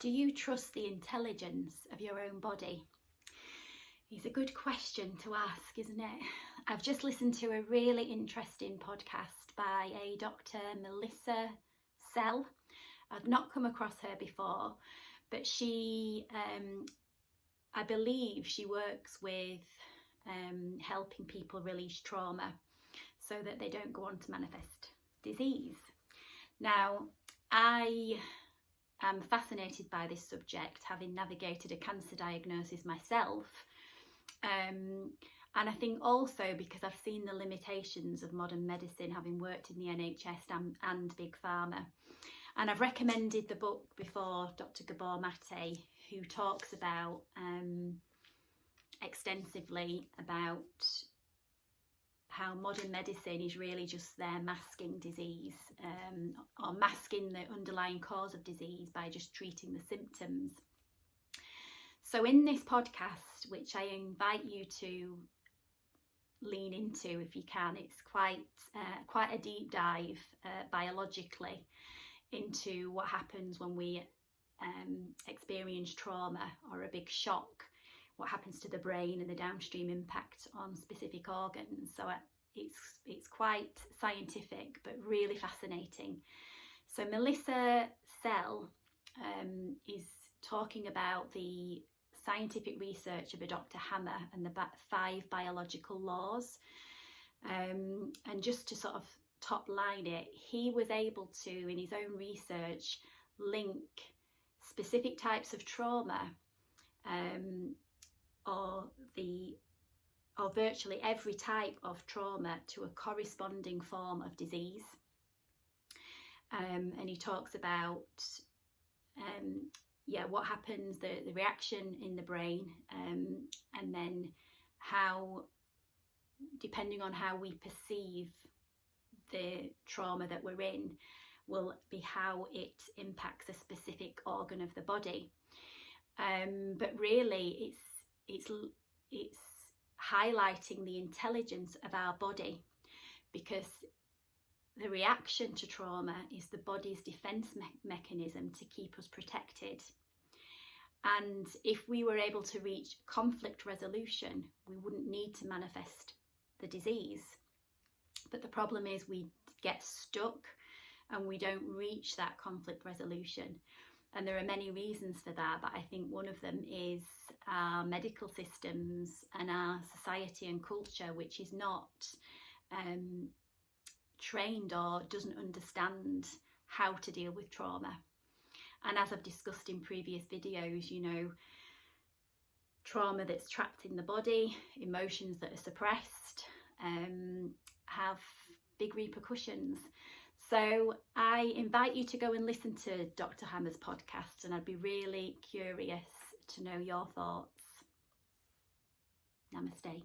Do you trust the intelligence of your own body? It's a good question to ask, isn't it? I've just listened to a really interesting podcast by a Dr. Melissa Sell. I've not come across her before, but she, I believe she works with helping people release trauma so that they don't go on to manifest disease. Now, I am fascinated by this subject, having navigated a cancer diagnosis myself. And I think also because I've seen the limitations of modern medicine, having worked in the NHS and Big Pharma. And I've recommended the book before, Dr. Gabor Mate, who talks about extensively about how modern medicine is really just there masking disease, or masking the underlying cause of disease by just treating the symptoms. So in this podcast, which I invite you to lean into if you can, it's quite a deep dive biologically into what happens when we experience trauma or a big shock, what happens to the brain and the downstream impact on specific organs. So it's quite scientific but really fascinating. So Melissa Sell is talking about the scientific research of a Dr. Hammer and the 5 biological laws. And just to sort of top line it, he was able to, in his own research, link specific types of trauma or virtually every type of trauma to a corresponding form of disease. And he talks about what happens, the reaction in the brain, and then how, depending on how we perceive the trauma that we're in, will be how it impacts a specific organ of the body. But really it's highlighting the intelligence of our body, because the reaction to trauma is the body's defense mechanism to keep us protected. And if we were able to reach conflict resolution, we wouldn't need to manifest the disease. But the problem is we get stuck and we don't reach that conflict resolution. And there are many reasons for that, but I think one of them is our medical systems and our society and culture, which is not trained or doesn't understand how to deal with trauma. And as I've discussed in previous videos, you know, trauma that's trapped in the body, emotions that are suppressed, have big repercussions. So I invite you to go and listen to Dr. Hammer's podcast, and I'd be really curious to know your thoughts. Namaste.